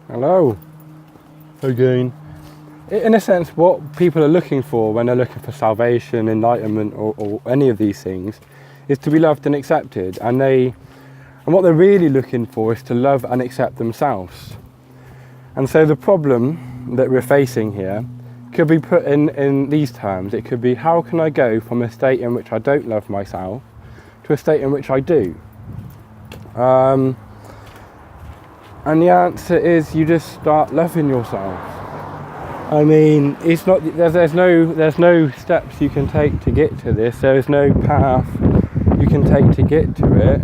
Hello again. In a sense, what people are looking for when they're looking for salvation, enlightenment, or any of these things, is to be loved and accepted. And what they're really looking for is to love and accept themselves. And so the problem that we're facing here could be put in these terms. It could be, how can I go from a state in which I don't love myself to a state in which I do? And the answer is, you just start loving yourself. I mean, it's not. There's no steps you can take to get to this. There's no path you can take to get to it.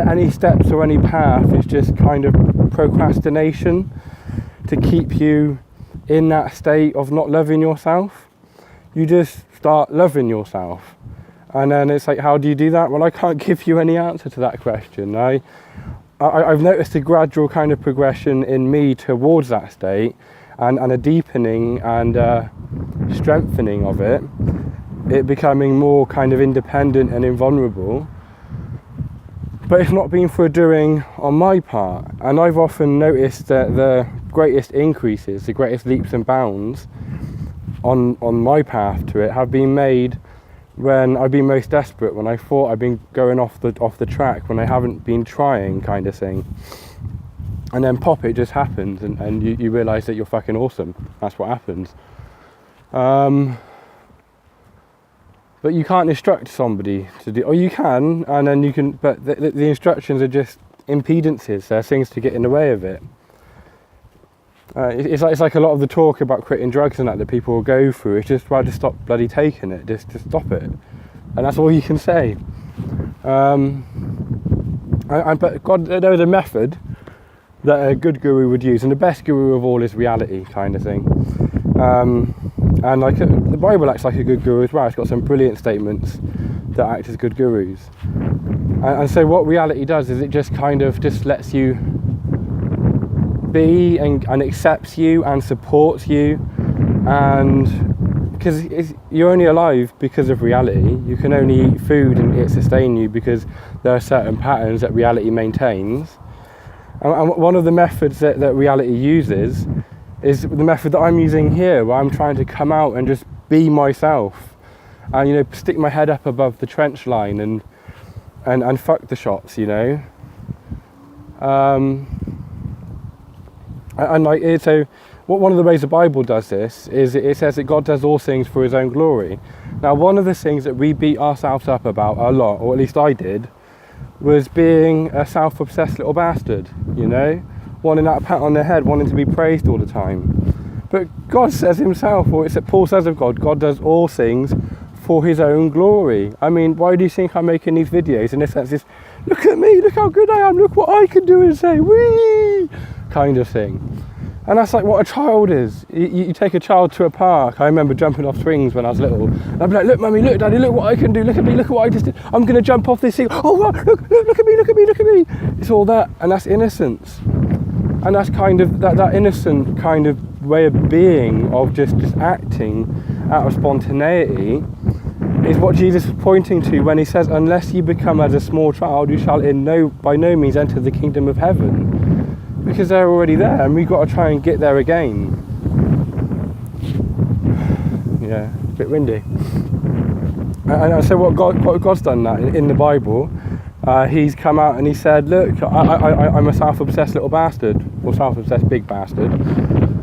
Any steps or any path is just kind of procrastination to keep you in that state of not loving yourself. You just start loving yourself. And then it's like, how do you do that? Well, I can't give you any answer to that question. I've noticed a gradual kind of progression in me towards that state, and a deepening and strengthening of it becoming more kind of independent and invulnerable. But it's not been for a doing on my part. And I've often noticed that the greatest increases, the greatest leaps and bounds on my path to it have been made when I've been most desperate, when I thought I've been going off the track, when I haven't been trying, kind of thing. And then pop, it just happens, and you realise that you're fucking awesome. That's what happens. But you can't instruct somebody to do, or you can, and then you can, but the instructions are just impedances. They're things to get in the way of it. It's like a lot of the talk about quitting drugs and that people will go through. It's just try to stop bloody taking it. Just stop it, and that's all you can say. But God, there is a method that a good guru would use, and the best guru of all is reality, kind of thing. And like the Bible acts like a good guru as well. It's got some brilliant statements that act as good gurus. And so what reality does is it just kind of just lets you be and accepts you and supports you, and because you're only alive because of reality. You can only eat food and it sustain you because there are certain patterns that reality maintains. And one of the methods that reality uses is the method that I'm using here, where I'm trying to come out and just be myself, and stick my head up above the trench line and fuck the shots, And like so, one of the ways the Bible does this is it says that God does all things for His own glory. Now, one of the things that we beat ourselves up about a lot, or at least I did, was being a self-obsessed little bastard. Wanting that pat on the head, wanting to be praised all the time. But God says Himself, or it's that Paul says of God, God does all things for His own glory. I mean, why do you think I'm making these videos? In a sense, it's, look at me, look how good I am, look what I can do and say, wee, kind of thing. And that's like what a child is. You take a child to a park. I remember jumping off swings when I was little. And I'd be like, look, mummy, look, daddy, look what I can do. Look at me, look at what I just did. I'm going to jump off this thing. Oh, wow, look at me, look at me, look at me. It's all that, and that's innocence. And that's kind of, that innocent kind of way of being, of just acting out of spontaneity, is what Jesus is pointing to when He says, unless you become as a small child, you shall by no means enter the kingdom of heaven. Because they're already there, and we've got to try and get there again. Yeah, a bit windy. And so what God's done that in the Bible. He's come out and He said, look, I'm a self-obsessed little bastard, or self-obsessed big bastard.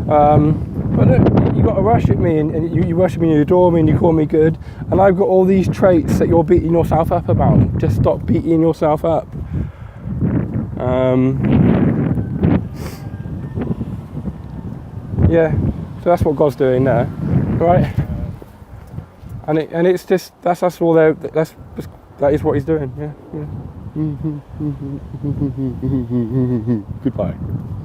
But look, you got to worship me, and you worship me, and you adore me, and you call me good. And I've got all these traits that you're beating yourself up about. Just stop beating yourself up. Yeah, so that's what God's doing there, right? And it's just that's all there. That is what He's doing. Yeah. Goodbye.